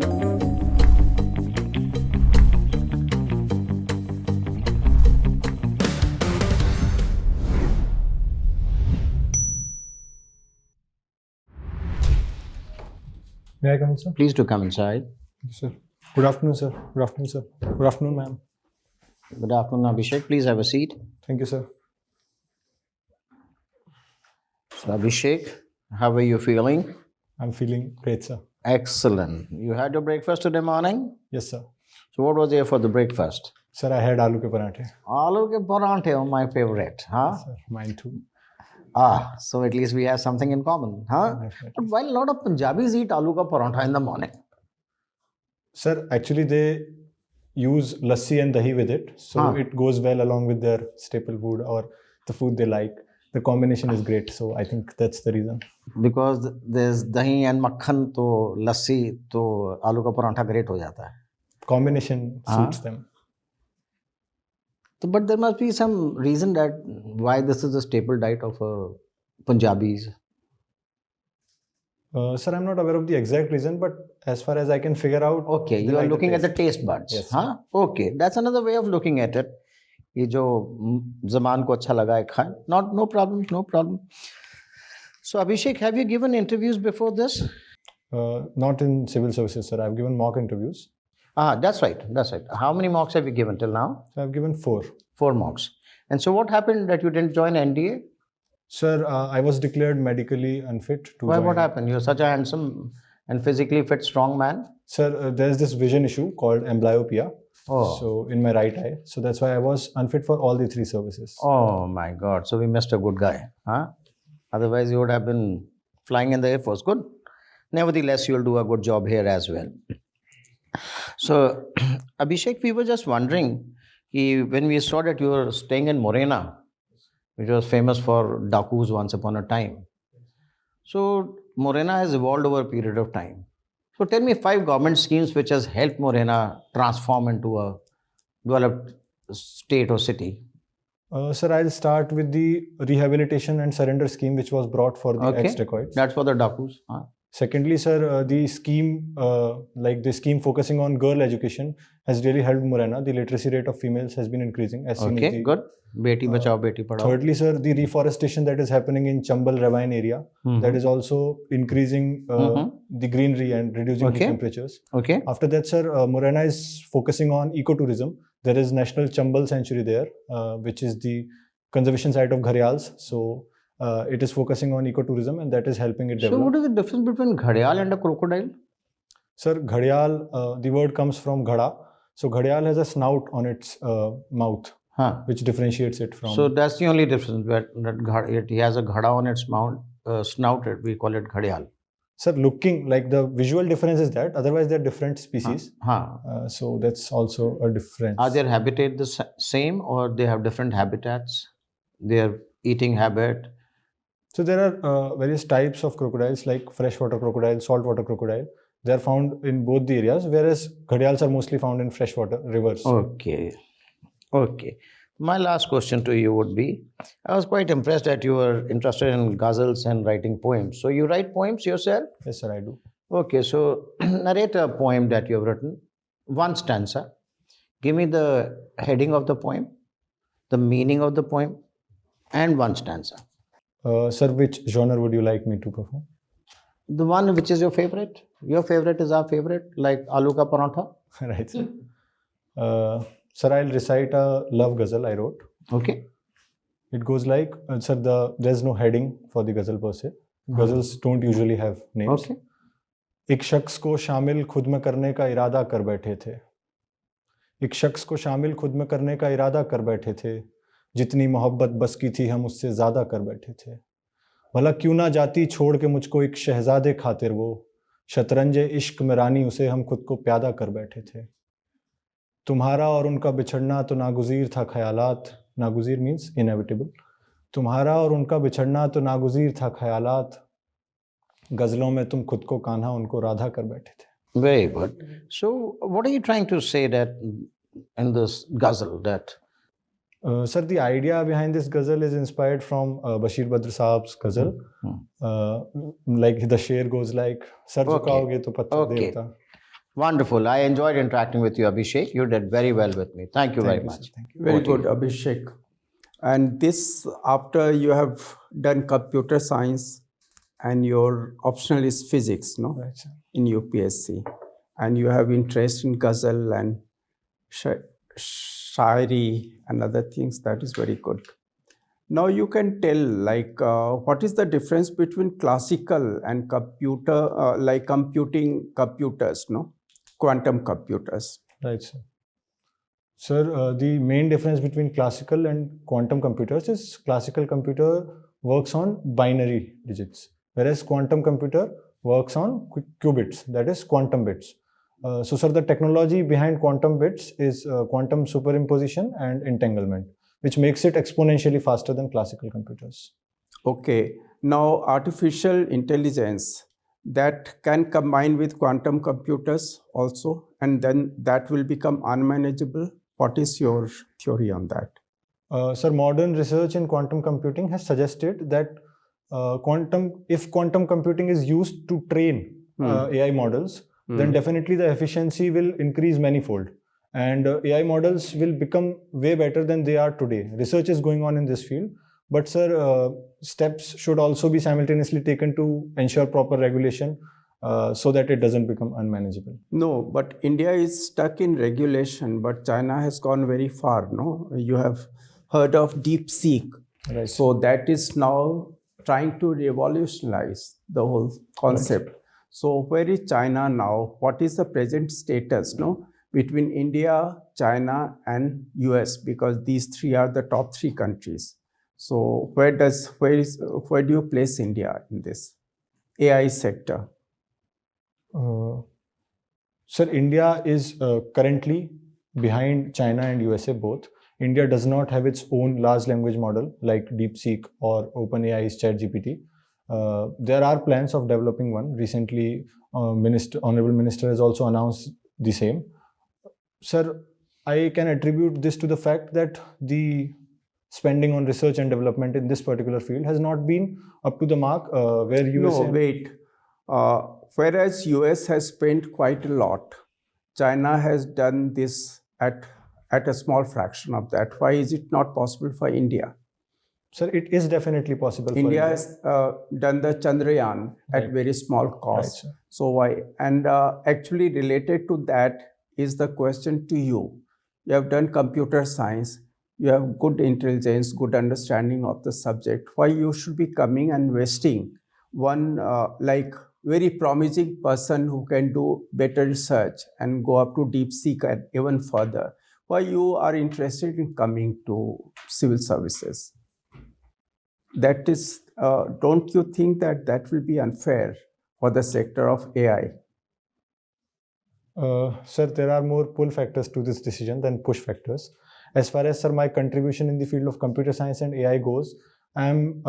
May I come in, sir? Please do come inside. Sir. Good afternoon, sir. Good afternoon, sir. Good afternoon, ma'am. Good afternoon, Abhishek. Please have a seat. Thank you, sir. So, Abhishek, how are you feeling? I'm feeling great, sir. Excellent. You had your breakfast today morning? Yes, sir. So, what was there for the breakfast? Sir, I had aloo ke parathe. Aloo ke paranthe are my favorite, huh? Sir, mine too. So at least we have something in common, huh? Definitely. But while a lot of Punjabis eat aloo ka parantha in the morning. Sir, actually they use lassi and dahi with it. So it goes well along with their staple food or the food they like. The combination is great. So I think that's the reason. Because there's dahi and makhan, to lassi, to aloo ka parantha great ho jata hai. Combination suits them. But there must be some reason that why this is the staple diet of Punjabis. Sir, I'm not aware of the exact reason, but as far as I can figure out... Okay, you are looking at the taste buds. Yes. Huh? Okay, that's another way of looking at it. ये जो ज़बान को अच्छा लगा है खाएं. No problem, no problem. So Abhishek, have you given interviews before this? Not in civil services, sir. I've given mock interviews. That's right. How many mocks have you given till now? So I've given 4. 4 mocks. And so what happened that you didn't join NDA? Sir, I was declared medically unfit to Why? join. What happened? You're such a handsome and physically fit, strong man. Sir, there's this vision issue called amblyopia. Oh. So in my right eye. So that's why I was unfit for all the 3 services. Oh my God. So we missed a good guy. Huh? Otherwise you would have been flying in the Air Force. Good. Nevertheless, you'll do a good job here as well. So, Abhishek, we were just wondering, when we saw that you were staying in Morena, which was famous for dakus once upon a time. So, Morena has evolved over a period of time. So, tell me 5 government schemes which has helped Morena transform into a developed state or city. Sir, I'll start with the rehabilitation and surrender scheme which was brought for the ex-dacoits. That's for the dakus. Huh? Secondly, sir, the scheme focusing on girl education has really helped Morena. The literacy rate of females has been increasing. As seen in the, good. Beti bachao, beti padhao. Thirdly, sir, the reforestation that is happening in Chambal Ravine area, that is also increasing the greenery and reducing the temperatures. Okay. After that, sir, Morena is focusing on ecotourism. There is National Chambal Sanctuary there, which is the conservation site of Gharials. So, it is focusing on ecotourism and that is helping it develop. So what is the difference between ghadial and a crocodile? Sir, ghadial, the word comes from ghada. So ghadial has a snout on its mouth, which differentiates it from... So that's the only difference, that it has a ghada on its snout, we call it ghadial. Sir, looking like the visual difference is that, otherwise they're different species. So that's also a difference. Are their habitat the same or they have different habitats? Their eating habit? So there are various types of crocodiles like freshwater crocodile, saltwater crocodile. They are found in both the areas, whereas ghadials are mostly found in freshwater rivers. Okay. My last question to you would be, I was quite impressed that you were interested in ghazals and writing poems. So you write poems yourself? Yes, sir, I do. Okay, so narrate a poem that you have written, 1 stanza. Give me the heading of the poem, the meaning of the poem, and 1 stanza. Sir, which genre would you like me to perform? The one which is your favorite. Your favorite is our favorite, like aloo ka parantha. Right, sir. Sir, I'll recite a love ghazal I wrote. Okay. It goes like, sir, there's no heading for the ghazal per se. Ghazals don't usually have names. Okay. एक शख्स को शामिल खुद में करने का इरादा कर बैठे थे. एक शख्स को शामिल खुद में करने का इरादा कर बैठे थे. जितनी मोहब्बत बस की थी हम उससे ज़्यादा कर बैठे थे. भला क्यों ना जाती छोड़ के मुझको एक शहजादे खातिर वो. शतरंज इश्क में रानी उसे हम खुद को प्यादा कर बैठे थे. तुम्हारा और उनका बिछड़ना तो नागुज़ीर था ख्यालात. नागुज़ीर मीन्स इनएविटेबल. तुम्हारा और उनका बिछड़ना तो नागुज़ीर था ख्यालात. गज़लों में तुम खुद को कान्हा उनको राधा कर बैठे थे. Very good. So, what are you trying to say that in this ghazal that? Sir, the idea behind this ghazal is inspired from Bashir Badr Saab's ghazal. Like the sher goes like, "Sar jhukaoge to patthar devta." Wonderful. I enjoyed interacting with you, Abhishek. You did very well with me. Thank you very Thank you, much. sir. Thank you. Very good, Abhishek. And this, after you have done computer science and your optional is physics, no? Right, sir. In UPSC. And you have interest in ghazal and shairi and other things, that is very good. Now you can tell, like, what is the difference between classical and computer, like computing computers, no? Quantum computers. Right, sir. Sir, the main difference between classical and quantum computers is classical computer works on binary digits, whereas quantum computer works on qubits, that is quantum bits. So, sir, the technology behind quantum bits is quantum superimposition and entanglement, which makes it exponentially faster than classical computers. Okay. Now, artificial intelligence that can combine with quantum computers also, and then that will become unmanageable. What is your theory on that? Sir, modern research in quantum computing has suggested that if quantum computing is used to train AI models, then definitely the efficiency will increase manifold, and AI models will become way better than they are today. Research is going on in this field, but sir, steps should also be simultaneously taken to ensure proper regulation so that it doesn't become unmanageable. No, but India is stuck in regulation, but China has gone very far, no? You have heard of DeepSeek. Right. So that is now trying to revolutionize the whole concept. Right. So where is China now? What is the present status, no, between India, China, and US? Because these three are the top three countries. So where do you place India in this AI sector? Sir, India is currently behind China and USA both. India does not have its own large language model like DeepSeek or OpenAI's ChatGPT. There are plans of developing one. Recently, Honorable Minister has also announced the same. Sir, I can attribute this to the fact that the spending on research and development in this particular field has not been up to the mark where USA... No, wait. Whereas US has spent quite a lot, China has done this at a small fraction of that. Why is it not possible for India? Sir, it is definitely possible for India has done the Chandrayaan at very small cost. Right, so why? And actually related to that is the question to you. You have done computer science. You have good intelligence, good understanding of the subject. Why you should be coming and wasting one like very promising person who can do better research and go up to DeepSeek and even further? Why you are interested in coming to civil services? That is, don't you think that that will be unfair for the sector of AI? Sir, there are more pull factors to this decision than push factors. As far as, sir, my contribution in the field of computer science and AI goes, I am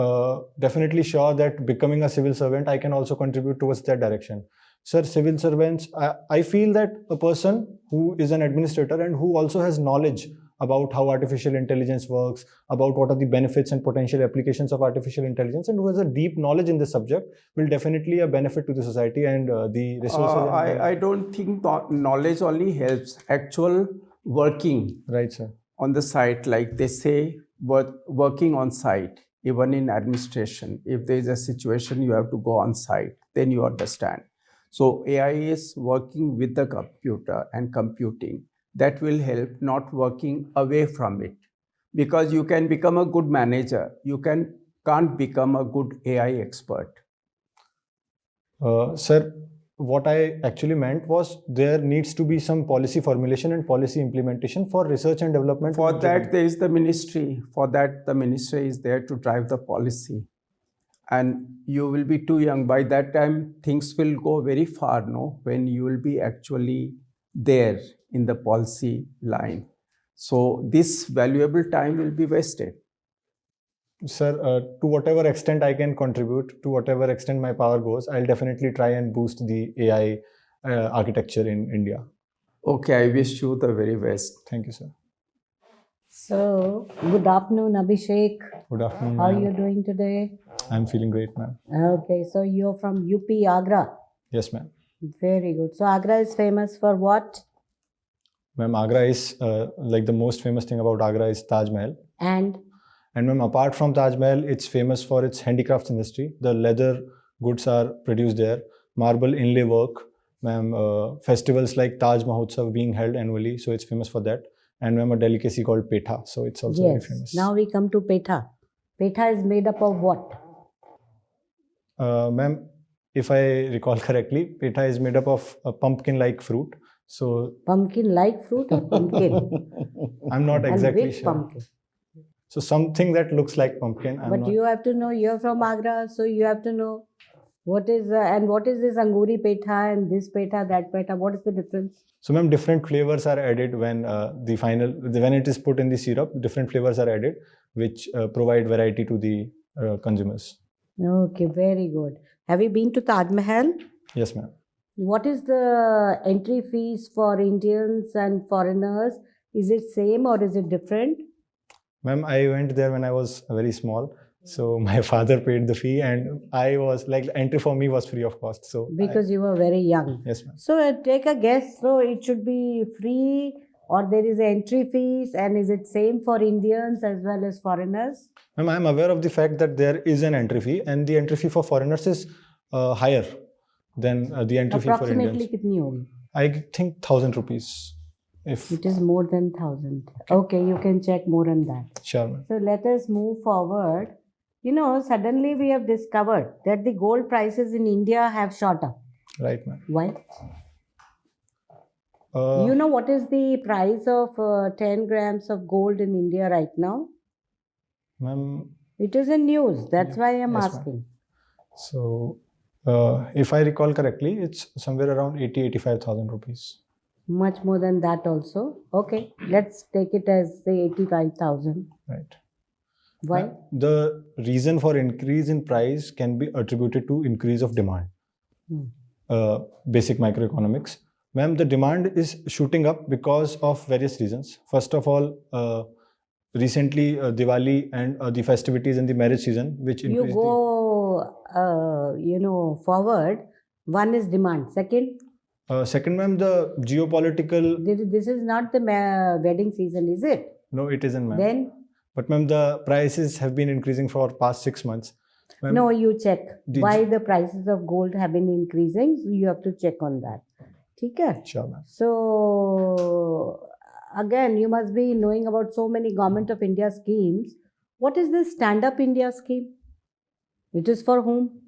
definitely sure that becoming a civil servant, I can also contribute towards that direction. Sir, civil servants, I feel that a person who is an administrator and who also has knowledge about how artificial intelligence works, about what are the benefits and potential applications of artificial intelligence, and who has a deep knowledge in this subject will definitely a benefit to the society and the resources. I don't think knowledge only helps. Actual working, right, sir, on the site, like they say, working on site, even in administration. If there is a situation you have to go on site, then you understand. So AI is working with the computer and computing. That will help, not working away from it. Because you can become a good manager, you can't become a good AI expert. Sir, what I actually meant was there needs to be some policy formulation and policy implementation for research and development. For that, there is the ministry. For that, the ministry is there to drive the policy. And you will be too young. By that time, things will go very far, no? When you will be actually there in the policy line. So this valuable time will be wasted. Sir, to whatever extent I can contribute, to whatever extent my power goes, I'll definitely try and boost the AI architecture in India. Okay, I wish you the very best. Thank you, sir. So, good afternoon, Abhishek. Good afternoon, How are you doing today? I'm feeling great, ma'am. Okay, so you're from UP Agra. Yes, ma'am. Very good. So Agra is famous for what? Ma'am, Agra is like the most famous thing about Agra is Taj Mahal. And Ma'am, apart from Taj Mahal, it's famous for its handicrafts industry. The leather goods are produced there, marble inlay work. Ma'am, festivals like Taj Mahotsav being held annually, so it's famous for that. And ma'am, a delicacy called petha, so it's also very yes, famous. now we come to petha. Petha is made up of what? Ma'am, if I recall correctly, petha is made up of a pumpkin-like fruit. So Pumpkin-like fruit or pumpkin? I'm not exactly and which sure. pumpkin? So something that looks like pumpkin. But you have to know, you're from Agra, so you have to know what is this anguri petha and this petha, that petha. What is the difference? So ma'am, different flavors are added when when it is put in the syrup. Different flavors are added, which provide variety to the consumers. Okay, very good. Have you been to Taj Mahal? Yes, ma'am. What is the entry fees for Indians and foreigners? Is it same or is it different? Ma'am, I went there when I was very small. So my father paid the fee and I was like, the entry for me was free of cost. So Because you were very young. Yes, ma'am. So take a guess. So it should be free or there is entry fees, and is it same for Indians as well as foreigners? Ma'am, I am aware of the fact that there is an entry fee and the entry fee for foreigners is higher than the entry fee for Approximately Indians. kitni hogi? I think 1,000 rupees. If It is more than 1,000. Okay, you can check more on that. Sure, ma'am. So let us move forward. You know, suddenly we have discovered that the gold prices in India have shot up. Right, ma'am. Why? Uh, You know what is the price of 10 grams of gold in India right now? Ma'am, It is in news. That's why I am Yes, ma'am. asking. so if I recall correctly, it's somewhere around 85,000 rupees. Much more than that also. Okay, let's take it as say 85,000. Right. Why? Ma'am, the reason for increase in price can be attributed to increase of demand. Basic microeconomics. Ma'am, the demand is shooting up because of various reasons. First of all, recently Diwali and the festivities in the marriage season, which You increased go, forward. One is demand. Second, second, ma'am, the geopolitical. this is not the wedding season, is it? No, it isn't, ma'am. Then, But ma'am, the prices have been increasing for past 6 months. Ma'am, no, you check the why the prices of gold have been increasing. So you have to check on that. Okay. Sure, ma'am. So again, you must be knowing about so many Government of India schemes. What is this Stand Up India scheme? It is for whom?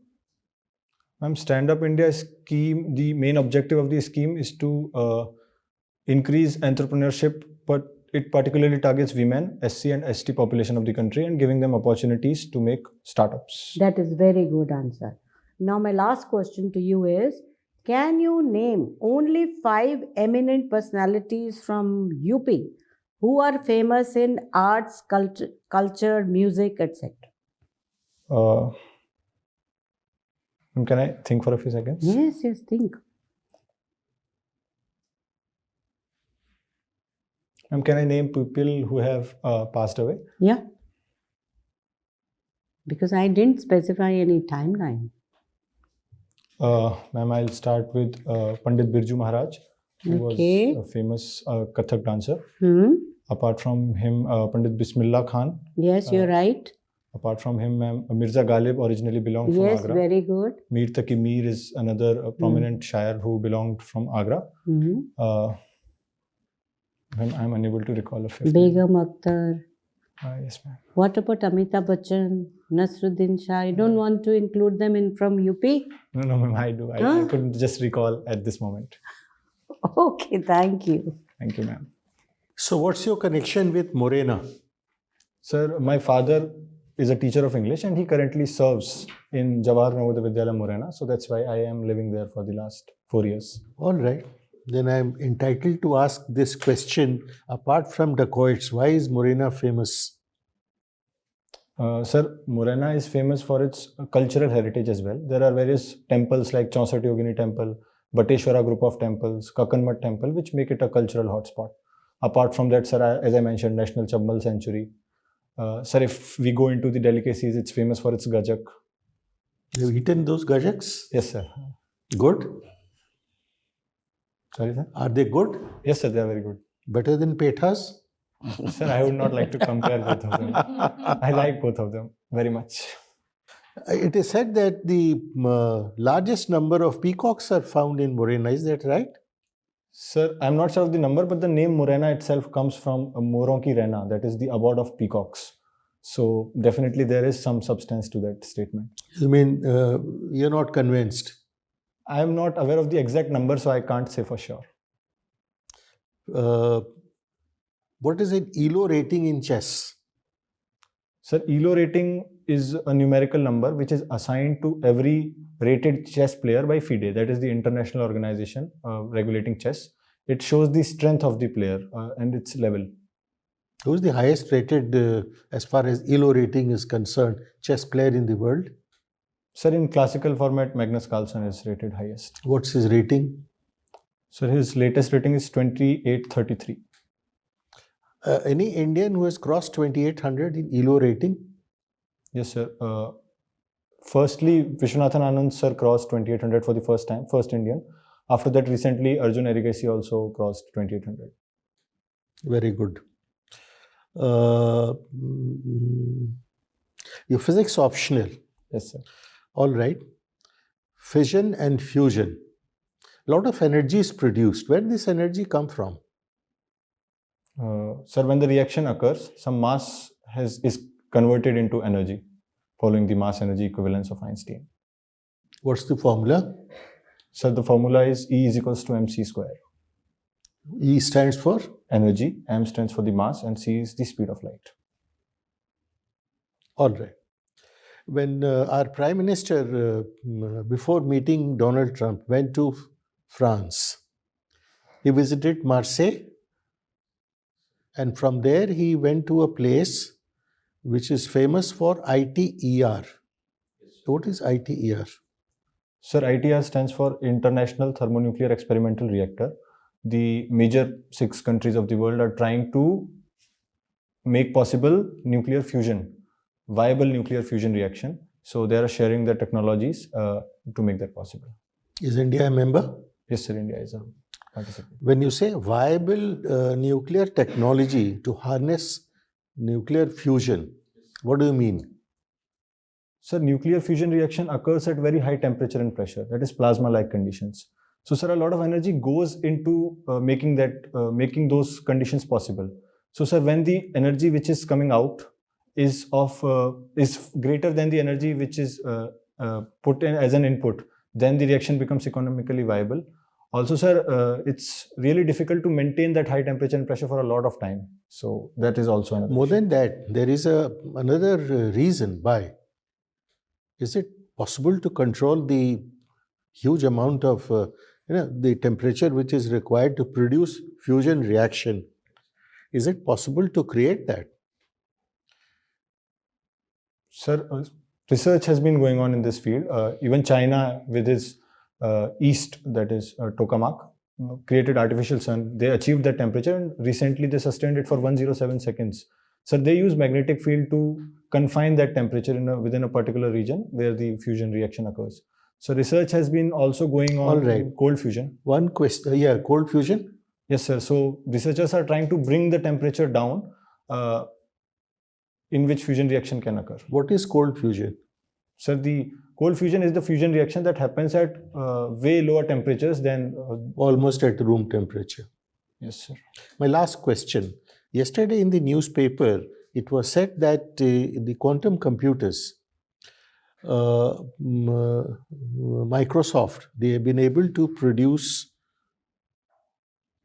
Ma'am, Stand Up India scheme, the main objective of the scheme is to increase entrepreneurship, but it particularly targets women, SC and ST population of the country and giving them opportunities to make startups. That is very good answer. Now my last question to you is, can you name only 5 eminent personalities from UP who are famous in arts, culture, music, etc.? Can I think for a few seconds? Yes, think. Can I name people who have passed away? Yeah. Because I didn't specify any timeline. Ma'am, I'll start with Pandit Birju Maharaj, who Okay. was a famous Kathak dancer. Hmm? Apart from him, Pandit Bismillah Khan. Yes, you're right. Apart from him, ma'am, Mirza Ghalib originally belonged Yes, from Agra. very good. Mir Taqi Mir is another prominent Shire who belonged from Agra. Mhm. Ma'am, I'm unable to recall a fifth. Begum Akhtar. Yes, ma'am. What about Amitabh Bachchan, Nasruddin Shah? You don't want to include them in from UP? No, ma'am, I do. I couldn't just recall at this moment. Okay, thank you. Thank you, ma'am. So what's your connection with Morena? Sir, my father is a teacher of English and he currently serves in Jawahar Navodaya Vidyalaya Morena. So that's why I am living there for the last 4 years. All right. Then I'm entitled to ask this question. Apart from dacoits, why is Morena famous? Sir, Morena is famous for its cultural heritage as well. There are various temples like Chaunsat Yogini Temple, Bateshwara group of temples, Kakanmat Temple, which make it a cultural hotspot. Apart from that, sir, as I mentioned, National Chabbal Sanctuary. Sir, if we go into the delicacies, it's famous for its gajak. You've eaten those gajaks? Yes, sir. Good. Sorry, sir? Are they good? Yes, sir, they are very good. Better than Pethas? Sir, I would not like to compare both of them. I like both of them very much. It is said that the largest number of peacocks are found in Morena. Is that right? Sir, I'm not sure of the number, but the name Morena itself comes from Moron ki Rena, that is the abode of peacocks. So definitely there is some substance to that statement. You mean you're not convinced? I am not aware of the exact number, so I can't say for sure. What is an ELO rating in chess? Sir, ELO rating is a numerical number which is assigned to every rated chess player by FIDE, that is the international organization regulating chess. It shows the strength of the player and its level. Who is the highest rated, as far as ELO rating is concerned, chess player in the world? Sir, in classical format, Magnus Carlsen is rated highest. What's his rating? Sir, his latest rating is 2833. Any Indian who has crossed 2800 in ELO rating? Yes, sir. Firstly, Vishwanathan Anand sir crossed 2800 for the first time, first Indian. After that, recently, Arjun Erigasi also crossed 2800. Very good. Your physics optional. Yes, sir. All right. Fission and fusion. A lot of energy is produced. Where does this energy come from? Sir, when the reaction occurs, some mass is converted into energy following the mass energy equivalence of Einstein. What's the formula? Sir, the formula is E is equals to mc square. E stands for? Energy, m stands for the mass, and c is the speed of light. All right. When our Prime Minister, before meeting Donald Trump, went to France, he visited Marseille, and from there he went to a place which is famous for ITER. What is ITER? Sir, ITER stands for International Thermonuclear Experimental Reactor. The major 6 countries of the world are trying to make possible nuclear fusion, viable nuclear fusion reaction. So they are sharing their technologies to make that possible. Is India a member? Yes, sir, India is a participant. When you say viable nuclear technology to harness nuclear fusion, what do you mean? Sir, nuclear fusion reaction occurs at very high temperature and pressure, that is plasma-like conditions. So, sir, a lot of energy goes into making those conditions possible. So, sir, when the energy which is coming out is greater than the energy which is put in as an input, then the reaction becomes economically viable. Also, sir, it's really difficult to maintain that high temperature and pressure for a lot of time. So that is also another More issue. than that, there is another reason why. Is it possible to control the huge amount of the temperature which is required to produce fusion reaction? Is it possible to create that? Sir, research has been going on in this field. Even China, with its east, that is tokamak, created artificial sun. They achieved that temperature, and recently they sustained it for 107 seconds. So they use magnetic field to confine that temperature within a particular region where the fusion reaction occurs. So research has been also going on in cold fusion. One question, cold fusion? Yes, sir. So researchers are trying to bring the temperature down in which fusion reaction can occur. What is cold fusion? Sir, the cold fusion is the fusion reaction that happens at way lower temperatures than... Almost at room temperature. Yes, sir. My last question. Yesterday in the newspaper, it was said that the quantum computers, Microsoft, they have been able to produce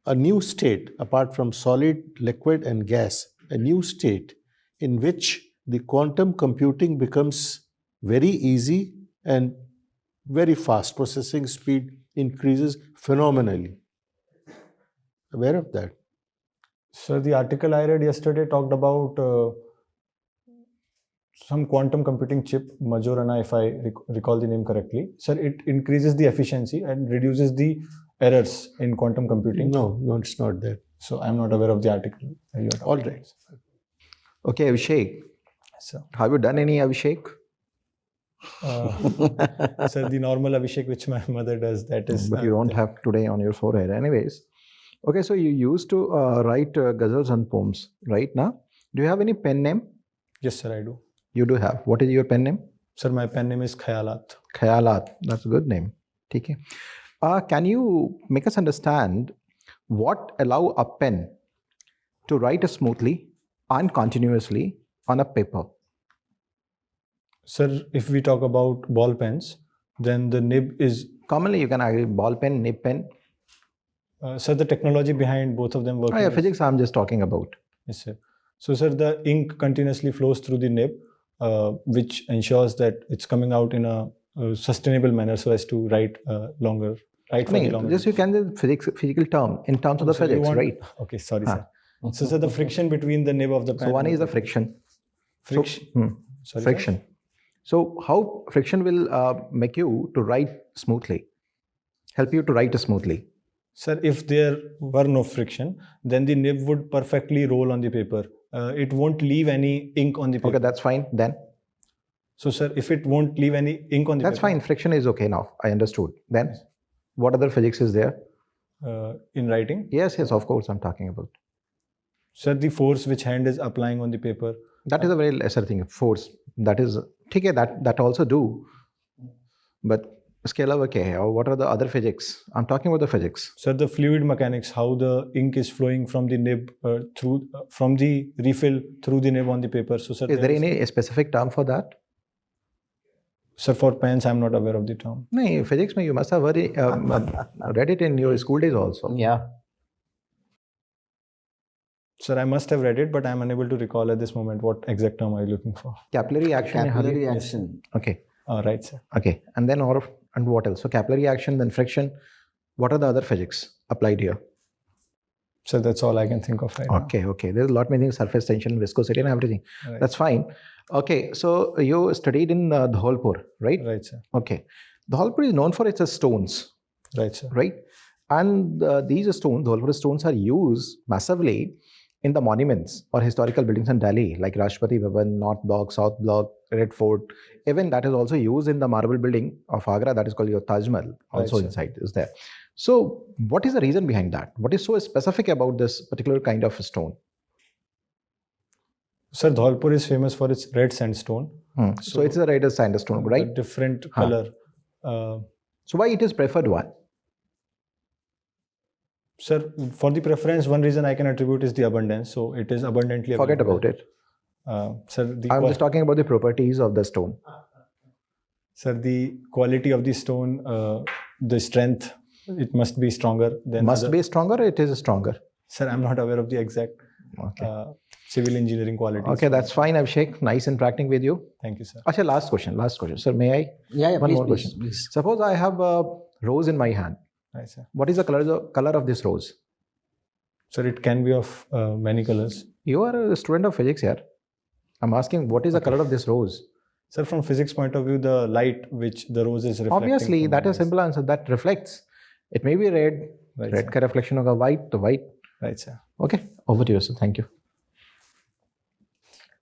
a new state, apart from solid, liquid, and gas, a new state in which the quantum computing becomes very easy and very fast. Processing speed increases phenomenally. Aware of that? Sir, the article I read yesterday talked about some quantum computing chip, Majorana, if I recall the name correctly. Sir, it increases the efficiency and reduces the errors in quantum computing. No, it's not that. So I'm not aware of the article. All right. Okay, Abhishek. Sir. Have you done any Abhishek? Sir, the normal Abhishek which my mother does, that is. But you don't have today on your forehead. Anyways. Okay, so you used to write ghazals and poems, right now? Do you have any pen name? Yes, sir, I do. You do have. What is your pen name? Sir, my pen name is Khayalat. Khayalat. That's a good name. Okay. Can you make us understand what allow a pen to write smoothly and continuously on a paper? Sir, if we talk about ball pens, then the nib is. Commonly, you can agree ball pen, nib pen. Sir, the technology behind both of them working. Yeah, physics I'm just talking about. Yes, sir. So, sir, the ink continuously flows through the nib, which ensures that it's coming out in a sustainable manner so as to write longer. Write for longer. Just you can the physical term in terms of the So you physics, want- right? Okay, sorry, sir. So, sir, the friction between the nib of the pen. So one is the friction. friction. Sorry, sir? Friction. So how friction will make you to write smoothly, help you to write smoothly? Sir, if there were no friction, then the nib would perfectly roll on the paper. It won't leave any ink on the paper. Okay, that's fine then. So, sir, if it won't leave any ink on the That's paper, fine. Friction is okay now. I understood. Then what other physics is there? in writing, Yes, of course I'm talking about. sir, the force which hand is applying on the paper. That is a very lesser thing. Force. That is okay. That also do. But scale over okay. Or what are the other physics? I'm talking about the physics. Sir, the fluid mechanics, how the ink is flowing from the nib through from the refill through the nib on the paper. So, sir, Is there any specific term for that? Sir, for pens, I'm not aware of the term. No, physics, you must have read it in your school days also. Yeah. Sir, I must have read it, but I'm unable to recall at this moment what exact term are you looking for. Capillary action. Capillary action. Okay. Right, sir. Okay. And then and what else? So capillary action, then friction. What are the other physics applied here? So that's all I can think of right Okay. There's a lot many things, surface tension, viscosity and everything. now. Right. That's fine. Okay. So you studied in Dholpur, right? Right, sir. Okay. Dholpur is known for its stones, Right, sir. right? And these stones, Dholpur stones are used massively in the monuments or historical buildings in Delhi, like Rashtrapati Bhavan, North Block, South Block, Red Fort. Even that is also used in the marble building of Agra, that is called your Taj Mahal, also Right, sir. inside is there. So what is the reason behind that? What is so specific about this particular kind of stone? Sir, Dholpur is famous for its red sandstone. So it's a red sandstone, A right? different color. So why it is preferred one? Sir, for the preference, one reason I can attribute is the abundance. So it is abundantly Forget available. about it. Sir, the I'm just talking about the properties of the stone. Sir, the quality of the stone, the strength, it must be stronger than Must other- be stronger, it is stronger. Sir, I'm not aware of the exact Okay. civil engineering qualities. Okay, that's fine, Abhishek. Nice interacting with you. Thank you, sir. Acha, last question. Sir, may I? Yeah, One please, more please, question. please. Suppose I have a rose in my hand. Right, sir. What is the color of this rose? Sir, it can be of many colors. You are a student of physics here. I'm asking, what is the color of this rose? Sir, from physics point of view, the light which the rose is reflecting. Obviously, from that the is rays. simple answer. That reflects. It may be red. Right, Red sir. ka reflection hoga white, the white. Right, sir. Okay, over to you, sir. Thank you.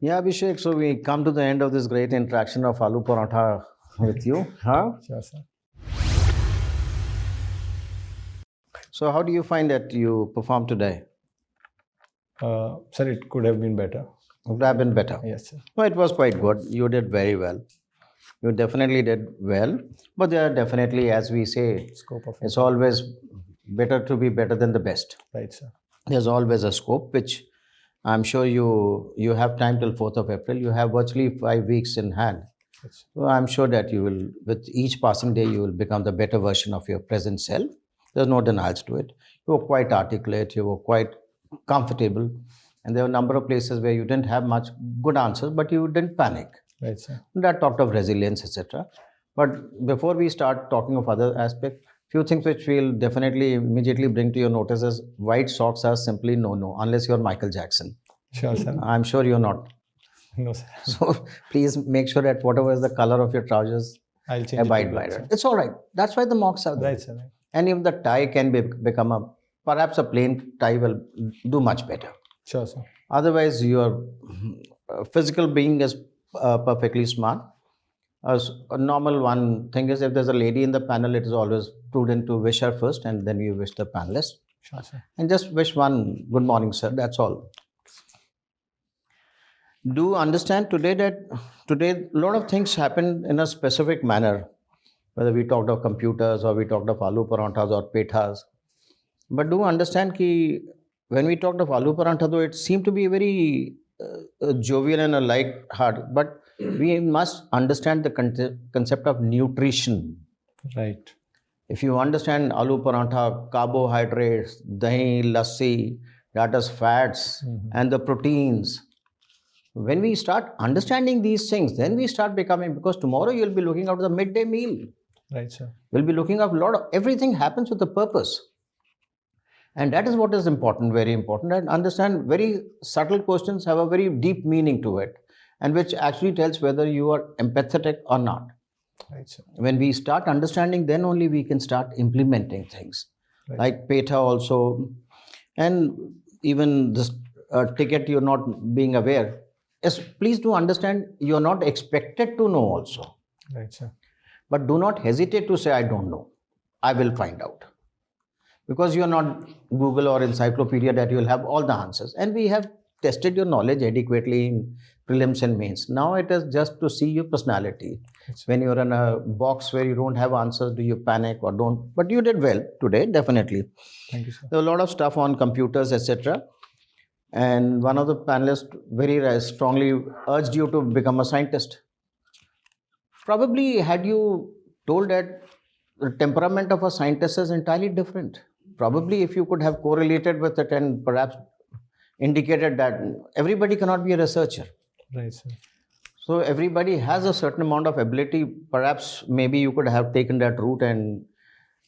Yeah, Abhishek, so we come to the end of this great interaction of aloo paratha with you. Huh? Sure, sir. So how do you find that you performed today? Sir, it could have been better. Would have been better. Yes, sir. No, it was quite good. You did very well. You definitely did well. But there are definitely, as we say, Scope of it's always better to be better than the best. Right, sir. There's always a scope, which I'm sure you have time till 4th of April. You have virtually 5 weeks in hand. Yes. So I'm sure that you will, with each passing day, you will become the better version of your present self. There's no denials to it. You were quite articulate. You were quite comfortable. And there were a number of places where you didn't have much good answers, but you didn't panic. Right, sir. That talked of resilience, etc. But before we start talking of other aspects, few things which we'll definitely immediately bring to your notice is white socks are simply no, unless you're Michael Jackson. Sure, sir. I'm sure you're not. No, sir. So please make sure that whatever is the color of your trousers, I'll change it abide to by black, it. sir. It's all right. That's why the mocks are there. Right, sir. Right. And even the tie can become perhaps a plain tie will do much better. Sure, sir. Otherwise, your physical being is perfectly smart. A normal one thing is, if there's a lady in the panel, it is always prudent to wish her first and then you wish the panelist. Sure, sir. And just wish one good morning, sir. That's all. Do understand today that today a lot of things happen in a specific manner, whether we talked of computers or we talked of aloo paranthas or pethas. But do understand that when we talked of aloo parantha, though it seemed to be very jovial and a light heart, but we must understand the concept of nutrition. Right. If you understand aloo parantha, carbohydrates, dahi, lassi, that is fats, and the proteins. When we start understanding these things, then we start becoming, because tomorrow you'll be looking at the midday meal. Right, sir. We'll be looking at a lot of, everything happens with a purpose. And that is what is important, very important. And understand very subtle questions have a very deep meaning to it, and which actually tells whether you are empathetic or not. Right, sir. When we start understanding, then only we can start implementing things. Right. Like PETA also, and even this ticket you're not being aware. Yes, please do understand you're not expected to know also. Right, sir. But do not hesitate to say, I don't know. I will find out. Because you're not Google or encyclopedia that you'll have all the answers. And we have tested your knowledge adequately in prelims and mains. Now it is just to see your personality. When you're in a box where you don't have answers, do you panic or don't? But you did well today, definitely. Thank you, sir. There are a lot of stuff on computers, etc. And one of the panelists very strongly urged you to become a scientist. Probably had you told that the temperament of a scientist is entirely different. Probably if you could have correlated with it and perhaps indicated that everybody cannot be a researcher. Right, sir. So everybody has a certain amount of ability. Perhaps maybe you could have taken that route and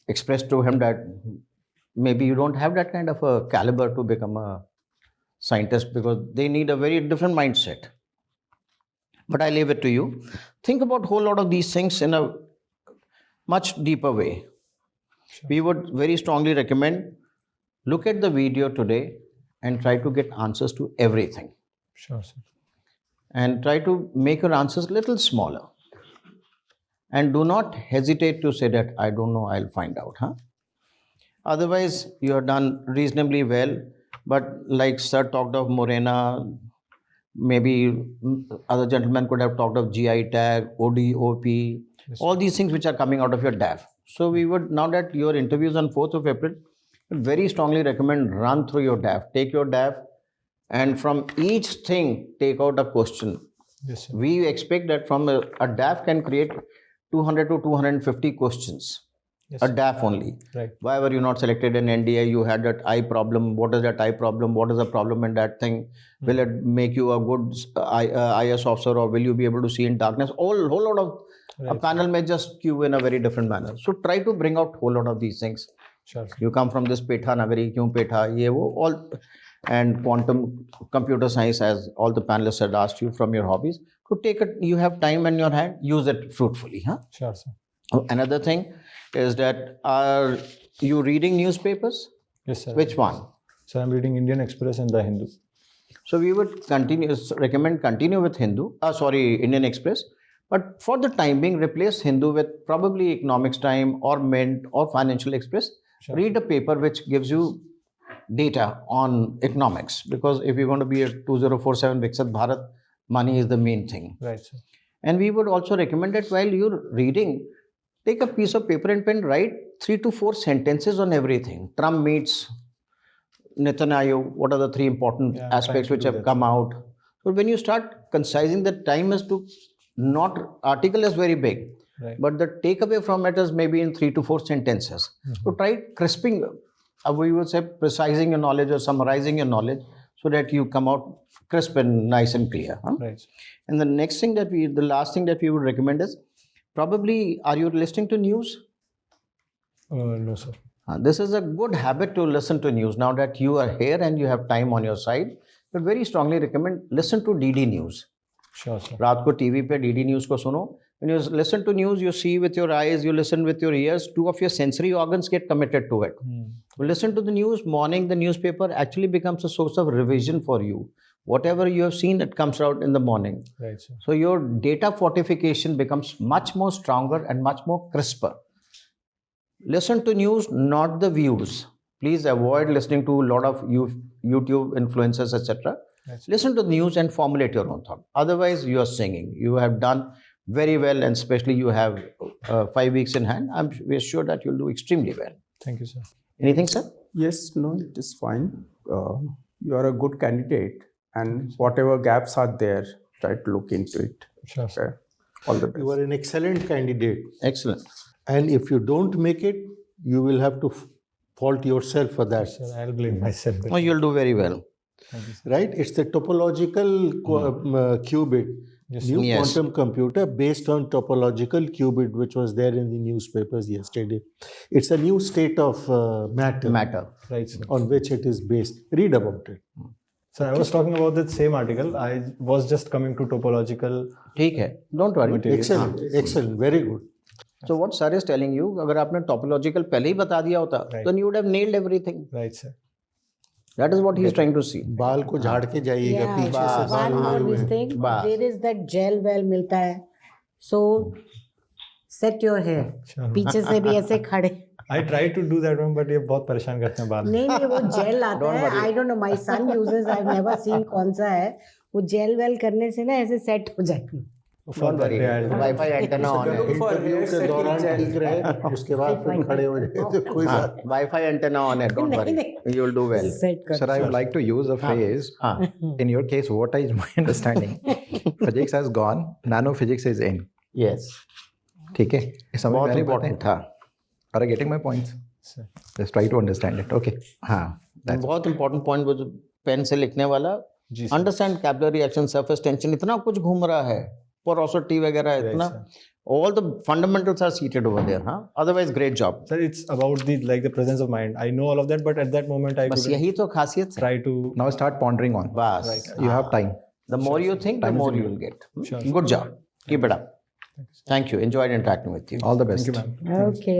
expressed to him that maybe you don't have that kind of a caliber to become a scientist, because they need a very different mindset. But I leave it to you. Think about a whole lot of these things in a much deeper way. Sure. We would very strongly recommend look at the video today and try to get answers to everything. Sure, sir. And try to make your answers a little smaller. And do not hesitate to say that, I don't know, I'll find out. Otherwise, you have done reasonably well. But like Sir talked of Morena, maybe other gentlemen could have talked of GI tag, OD, OP, Yes, all these things which are coming out of your DAF. So we would, now that your interviews on 4th of April, very strongly recommend run through your DAF. Take your DAF and from each thing, take out a question. Yes, sir. We expect that from a DAF can create 200 to 250 questions. Yes, A sir. DAF only. Right. Why were you not selected in NDA? You had that eye problem. What is that eye problem? What is the problem in that thing? Will it make you a good IAS officer, or will you be able to see in darkness? Whole lot of a Right. panel may just queue in a very different manner. So try to bring out whole lot of these things. Sure, sir. You come from this PETA, Nagari, kyun PETA, ye wo, all, and quantum computer science, as all the panelists had asked you from your hobbies, to take it. You have time in your hand, use it fruitfully. Sure, sir. Another thing is that, are you reading newspapers? Yes, sir. Which one? So I'm reading Indian Express and The Hindu. So we would recommend continue with Indian Express. But for the time being, replace Hindu with probably Economics Time or Mint or Financial Express. Sure. Read a paper which gives you data on economics, because if you're going to be a 2047 Viksit Bharat, money is the main thing. Right, sir. And we would also recommend that while you're reading, take a piece of paper and pen, write 3 to 4 sentences on everything. Trump meets Netanyahu, what are the 3 important Yeah, aspects trying which to do have that. come out. So when you start concising, the time is to not, article is very big, Right. but the takeaway from it is maybe in 3 to 4 sentences. So try crisping, we would say precising your knowledge or summarizing your knowledge so that you come out crisp and nice and clear. Right. And the last thing that we would recommend is, probably, are you listening to news? No, sir. This is a good habit to listen to news. Now that you are here and you have time on your side, but very strongly recommend listen to DD News. Sure, sir. रात को TV पे DD News को सुनो. When you listen to news, you see with your eyes, you listen with your ears. 2 of your sensory organs get committed to it. You listen to the news. Morning, the newspaper actually becomes a source of revision for you. whatever you have seen, it comes out in the morning. Right, sir. So your data fortification becomes much more stronger and much more crisper. Listen to news, not the views. Please avoid listening to a lot of YouTube influencers, etc. Right, sir. Listen to the news and formulate your own thought. Otherwise, you are singing. You have done very well, and especially you have 5 weeks in hand. We're sure that you'll do extremely well. Thank you, sir. Anything, sir? Yes, no, it is fine. You are a good candidate, and whatever gaps are there, try to look into it. Sure, sir. Okay. All the best. You are an excellent candidate. Excellent. And if you don't make it, you will have to fault yourself for that. Sir, I'll blame myself. Oh, you'll do very well. Thank you, sir. Right? It's the topological qubit, Yes, new Yes. quantum computer based on topological qubit, which was there in the newspapers yesterday. It's a new state of matter Right, sir. on which it is based. Read about it. So I was talking about that same article. I was just coming to topological ठीक है. Don't worry. material. Excellent, excellent, very good. So what sir is telling you, अगर आपने topological पहले ही बता दिया होता, Right. then you would have nailed everything. Right, sir. That is what he is trying to see. बाल को झाड़ के जाइएगा, Yeah, पीछे से बस। बाल one हुए more हुए this हैं। thing. Bas. There is that gel well मिलता है. So set your hair. Sure. पीछे से भी ऐसे खड़े. I tried to do that one, but ये बहुत परेशान करते हैं बाल. नहीं नहीं वो जेल आता Don't है. worry. I don't know. My son uses. I've never seen कौन सा है. वो जेल वेल करने से ना ऐसे सेट हो जाएगी. For Don't that worry. day, I'll- Wi-Fi antenna on है. इंटरव्यू के दौरान ठीक रहे, उसके बाद फिर खड़े हो जाए तो कोई हाँ, बात Wi-Fi antenna on है. Don't worry. नहीं, You will do well. Set कर. Sir, I would like to use a phrase. हाँ. In your case, what is my understanding? Physics has gone, nanophysics is in. Yes. ठीक है? ये समझ में बहुत आ रही बात है? important था. Are you getting my points? Sir. Just try to understand it. Okay. हाँ. बहुत important point वो जो पेन से लिखने वाला. जी, sir. Understand capillary action, surface tension, इतना कुछ घूम रहा है. Porosity वगैरह Right, इतना. sir. All the fundamentals are seated over there. हाँ. Otherwise, great job. Sir, it's about the presence of mind. I know all of that, but at that moment I बस couldn't यही तो खासियत है. try to. Now start pondering on. बस. Right. You have time. The more you think, the Time is more you limited. will get. Sure, Good job. Keep it up. Thank you. Enjoyed interacting with you. All the best. Thank you, ma'am. Okay.